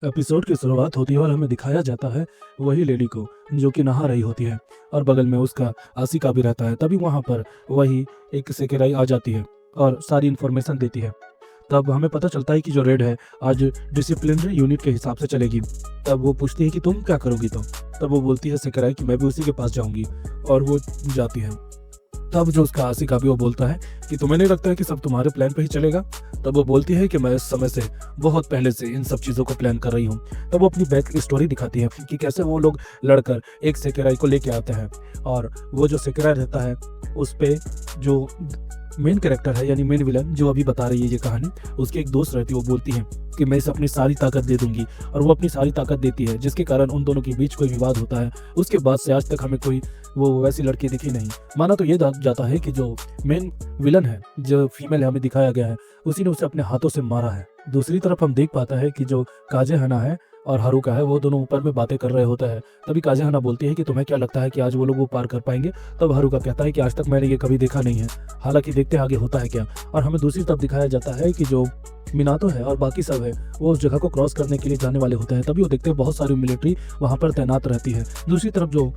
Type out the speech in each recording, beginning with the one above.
Episode की शुरुआत होती है और हमें दिखाया जाता है वही लेडी को जो कि नहा रही होती है और बगल में उसका आशिका भी रहता है। तभी वहाँ पर वही एक सेकेराई आ जाती है और सारी इन्फॉर्मेशन देती है। तब हमें पता चलता है कि जो रेड है आज डिसिप्लिनरी यूनिट के हिसाब से चलेगी। तब वो पूछती है कि तुम क्या करोगी? तब वो बोलती है सेकेराई कि मैं भी उसी के पास जाऊंगी और वो जाती है। तब जो उसका आशिका भी वो बोलता है कि तुम्हें नहीं लगता है कि सब तुम्हारे प्लान पे ही चलेगा? तब वो बोलती है कि मैं इस समय से बहुत पहले से इन सब चीज़ों को प्लान कर रही हूँ। तब वो अपनी बैक स्टोरी दिखाती है कि कैसे वो लोग लड़कर एक सेकेराई को लेके आते हैं और वो जो सेकेराई रहता है उस पे जो मेन कैरेक्टर है यानी मेन विलन जो अभी बता रही है ये कहानी, उसकी एक दोस्त रहती है। वो बोलती है कि मैं इसे अपनी सारी ताकत दे दूंगी और वो अपनी सारी ताकत देती है, जिसके कारण उन दोनों के बीच कोई विवाद होता है। उसके बाद से आज तक हमें कोई वो वैसी लड़की दिखी नहीं। माना तो ये जाता है कि जो मेन विलन है, जो फीमेल है हमें दिखाया गया है, उसी ने उसे अपने हाथों से मारा है। दूसरी तरफ हम देख पाता है कि जो काजे हना है और हारुका है वो दोनों ऊपर में बातें कर रहे होते हैं। तभी काजे हना बोलती है कि तुम्हें क्या लगता है कि आज वो लोग वो पार कर पाएंगे? तब हारुका कहता है कि आज तक मैंने ये कभी देखा नहीं है, हालांकि देखते आगे होता है क्या। और हमें दूसरी तरफ दिखाया जाता है कि जो मिनातो है और बाकी सब है वो उस जगह को क्रॉस करने के लिए जाने वाले होते हैं। तभी वो देखते हैं बहुत सारी मिलिट्री वहाँ पर तैनात रहती है। दूसरी तरफ जो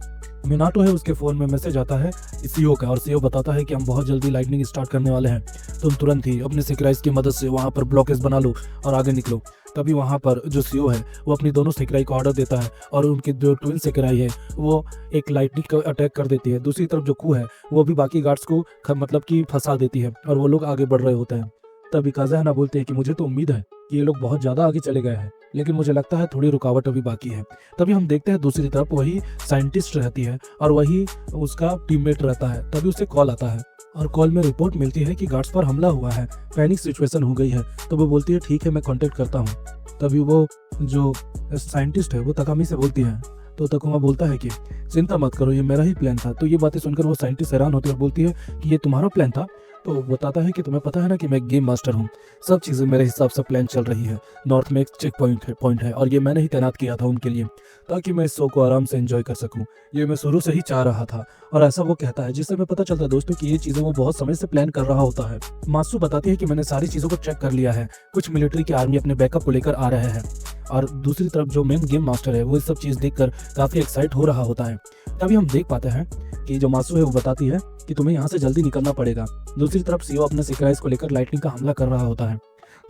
मिनाटो है उसके फ़ोन में मैसेज आता है सीओ का और सीओ बताता है कि हम बहुत जल्दी लाइटनिंग स्टार्ट करने वाले हैं, तुम तुरंत ही अपने सेक्राइज की मदद से वहाँ पर ब्लॉकेज बना लो और आगे निकलो। तभी वहाँ पर जो सीओ है वो अपनी दोनों सेक्राई को ऑर्डर देता है और उनकी जो ट्विन सेक्राई है वो एक लाइटनिंग का अटैक कर देती है। दूसरी तरफ जो कू है वो भी बाकी गार्ड्स को मतलब कि फंसा देती है और वो लोग आगे बढ़ रहे होते हैं। तभी काज़ाहना बोलते हैं कि मुझे तो उम्मीद है कि ये लोग बहुत ज़्यादा आगे चले गए हैं, लेकिन मुझे लगता है थोड़ी रुकावट अभी बाकी है। तभी हम देखते हैं दूसरी तरफ वही साइंटिस्ट रहती है और वही उसका टीममेट रहता है। तभी उसे कॉल आता है और कॉल में रिपोर्ट मिलती है कि गार्ड्स पर हमला हुआ है, पैनिक सिचुएशन हो गई है। तो वो बोलती है ठीक है मैं कांटेक्ट करता हूँ। तभी वो जो साइंटिस्ट है वो तकामी से बोलती है तो तकुमा बोलता है कि चिंता मत करो ये मेरा ही प्लान था। तो ये बातें सुनकर वो साइंटिस्ट हैरान होती है और बोलती है कि ये तुम्हारा प्लान था? तो बताता है कि तुम्हें पता है ना कि मैं गेम मास्टर हूँ, सब चीज़ें मेरे हिसाब से प्लान चल रही है। नॉर्थ में एक चेक पॉइंट है और ये मैंने ही तैनात किया था उनके लिए ताकि मैं इस शो को आराम से एंजॉय कर सकूँ। ये मैं शुरू से ही चाह रहा था और ऐसा वो कहता है, जिससे हमें पता चलता है दोस्तों कि ये चीज़ें वो बहुत समय से प्लान कर रहा होता है। मासू बताती है कि मैंने सारी चीज़ों को चेक कर लिया है, कुछ मिलिट्री की आर्मी अपने बैकअप को लेकर आ रहे हैं। और दूसरी तरफ जो मेन गेम मास्टर है वो इस सब चीज़ देखकर काफ़ी एक्साइट हो रहा होता है। तभी हम देख पाते हैं कि जो मासू है वो बताती है कि तुम्हें यहाँ से जल्दी निकलना पड़ेगा। दूसरी तरफ सीओ अपने सेक्राइज को लेकर लाइटनिंग का हमला कर रहा होता है।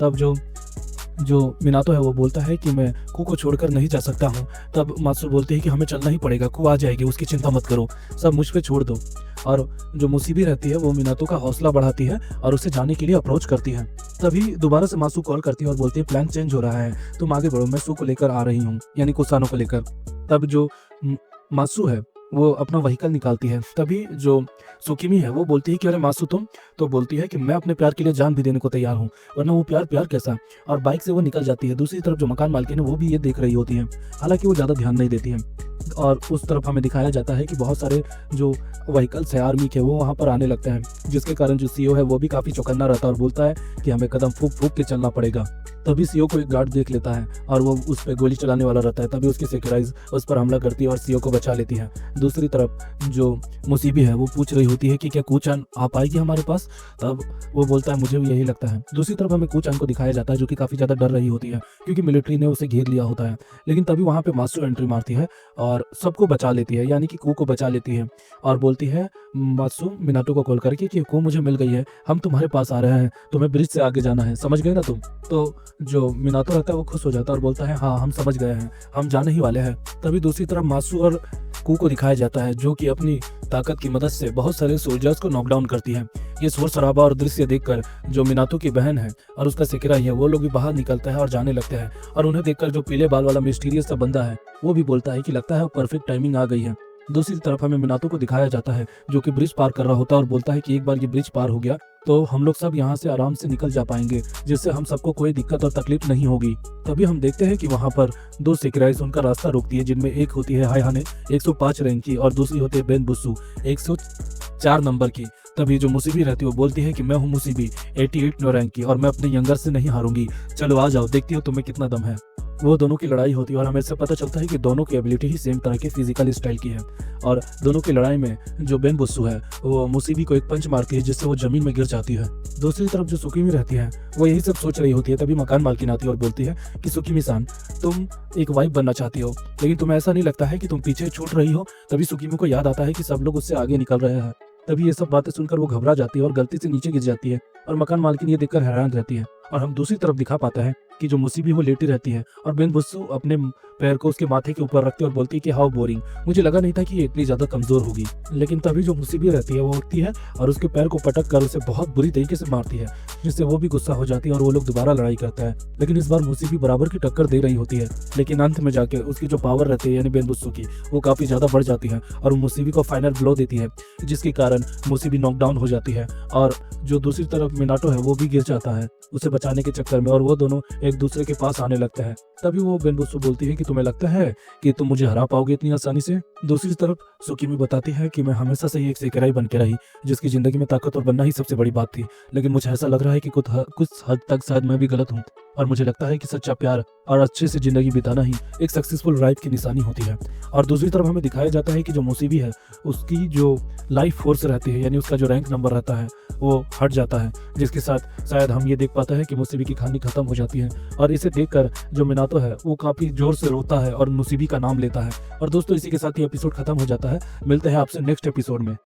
तब जो मिनातो है वो बोलता है कि मैं कू को छोड़कर नहीं जा सकता हूँ। तब मासू बोलती है कि हमें चलना ही पड़ेगा, कू आ जाएगी, उसकी चिंता मत करो, सब मुझ पे छोड़ दो। और जो मुसीबी रहती है वो मिनातो का हौसला बढ़ाती है और उसे जाने के लिए अप्रोच करती है। तभी दोबारा से मासू कॉल करती है और बोलती है प्लान चेंज हो रहा है, तुम आगे बढ़ो, मैं सू को लेकर आ रही हूँ, यानी कुसानो को लेकर। तब जो मासू है वो अपना व्हीकल निकालती है। तभी जो सुकिमी है वो बोलती है कि अरे मासू तुम? तो बोलती है कि मैं अपने प्यार के लिए जान भी देने को तैयार हूँ, वरना वो प्यार कैसा। और बाइक से वो निकल जाती है। दूसरी तरफ जो मकान मालकिन है वो भी ये देख रही होती है, हालांकि वो ज़्यादा ध्यान नहीं देती है। और उस तरफ हमें दिखाया जाता है कि बहुत सारे जो व्हीकल्स है आर्मी के वो वहाँ पर आने लगते हैं, जिसके कारण जो सीओ है वो भी काफ़ी चौकन्ना रहता है और बोलता है कि हमें कदम फूक फूक के चलना पड़ेगा। तभी सीओ को एक गार्ड देख लेता है और वो उस पर गोली चलाने वाला रहता है। तभी उसकी सेक्राइज उस पर हमला करती है और सीओ को बचा लेती है। दूसरी तरफ जो मुसीबी है वो पूछ रही होती है कि क्या कूचान आ पाएगी हमारे पास? तब वो बोलता है मुझे भी यही लगता है। दूसरी तरफ हमें कूचान को दिखाया जाता है जो कि काफ़ी ज़्यादा डर रही होती है क्योंकि मिलिट्री ने उसे घेर लिया होता है। लेकिन तभी वहाँ पे मास्टर एंट्री मारती है और सबको बचा लेती है, यानी कि कू को बचा लेती है और बोलती है मासू मिनाटो को कॉल करके कि कू मुझे मिल गई है, हम तुम्हारे पास आ रहे हैं, तुम्हें ब्रिज से आगे जाना है, समझ गए ना तुम? तो जो मिनातो रहता है वो खुश हो जाता है और बोलता है हाँ हम समझ गए हैं, हम जाने ही वाले हैं। तभी दूसरी तरफ मासू और कू को दिखाया जाता है जो कि अपनी ताकत की मदद से बहुत सारे सोल्जर्स को नॉकडाउन करती है। ये शोर शराबा और दृश्य देखकर जो मिनातो की बहन है और उसका सेक्राई है वो लोग भी बाहर निकलते हैं और जाने लगते हैं। और उन्हें देखकर जो पीले बाल वाला मिस्टीरियस सा बंदा है वो भी बोलता है कि लगता है परफेक्ट टाइमिंग आ गई है। दूसरी तरफ हमें मिनातो को दिखाया जाता है जो कि ब्रिज पार कर रहा होता है और बोलता है कि एक बार ये ब्रिज पार हो गया तो हम लोग सब यहाँ से आराम से निकल जा पाएंगे, जिससे हम सबको कोई दिक्कत और तकलीफ नहीं होगी। तभी हम देखते हैं कि वहाँ पर दो सेक्राइज उनका रास्ता रोकती है, जिनमें एक होती है हायहाने 105 रैंक की और दूसरी होती है बेन बुस्सू 104 नंबर की। तभी जो मुसीबी रहती है वो बोलती है कि मैं हूँ मुसीबी 88 रैंक की और मैं अपने यंगर से नहीं हारूंगी, चलो आ जाओ, देखती हो तुम्हें कितना दम है। वो दोनों की लड़ाई होती है और हमें इससे पता चलता है कि दोनों की एबिलिटी ही सेम तरह के फिजिकल स्टाइल की है। और दोनों की लड़ाई में जो बेन बुस्सू है वो मुसीबी को एक पंच मारती है जिससे वो जमीन में गिर जाती है। दूसरी तरफ जो सुकीमी रहती है वो यही सब सोच रही होती है, तभी मकान मालकिन आती है और बोलती है कि सुकीमी-सान, तुम एक वाइफ बनना चाहती हो, लेकिन तुम्हें ऐसा नहीं लगता है कि तुम पीछे छूट रही हो। तभी सुकीमी को याद आता है कि सब लोग उससे आगे निकल रहे हैं। तभी ये सब बातें सुनकर वो घबरा जाती है और गलती से नीचे गिर जाती है और मकान मालकिन ये देखकर हैरान रहती है। और हम दूसरी तरफ दिखा पाता है कि जो मुसीबी वो लेटी रहती है और बेन बुस्सू अपने पैर को उसके माथे के ऊपर रखती है और बोलती है कि हाउ बोरिंग, मुझे लगा नहीं था कि ये इतनी ज्यादा कमजोर होगी। लेकिन तभी जो मुसीबी रहती है वो उठती है और उसके पैर को पटक कर उसे बहुत बुरी तरीके से मारती है, जिससे वो भी गुस्सा हो जाती है और वो लोग दोबारा लड़ाई करता है। लेकिन इस बार मुसीबी बराबर की टक्कर दे रही होती है, लेकिन अंत में जाके उसकी जो पावर रहती है यानी बेन बुस्सू की, वो काफी ज्यादा बढ़ जाती है और मुसीबी को फाइनल ब्लो देती है, जिसके कारण मुसीबी नॉकडाउन हो जाती है। और जो दूसरी तरफ मिनाटो है वो भी गिर जाता है उसे बचाने के चक्कर में, और वो दोनों एक दूसरे के पास आने लगते हैं। तभी वो बेन बुस्सू बोलती है कि तुम्हें लगता है कि तुम मुझे हरा पाओगे इतनी आसानी से। दूसरी तरफ सुकीमी बताती है कि मैं हमेशा से ही एक सेकेराई बन के रही, जिसकी जिंदगी में ताकतवर बनना ही सबसे बड़ी बात थी, लेकिन मुझे ऐसा लग रहा है कि कुछ हद तक शायद मैं भी गलत हूँ और मुझे लगता है कि सच्चा प्यार और अच्छे से जिंदगी बिताना ही एक सक्सेसफुल लाइफ की निशानी होती है। और दूसरी तरफ हमें दिखाया जाता है कि जो मुसीबी है उसकी जो लाइफ फोर्स रहती है यानी उसका जो रैंक नंबर रहता है वो हट जाता है, जिसके साथ शायद हम ये देख पाते हैं कि मुसीबी की कहानी खत्म हो जाती है। और इसे देखकर जो मिनातो है वो काफी जोर से रोता है और मुसीबी का नाम लेता है। और दोस्तों इसी के साथ ही एपिसोड खत्म हो जाता है। मिलते हैं आपसे नेक्स्ट एपिसोड में।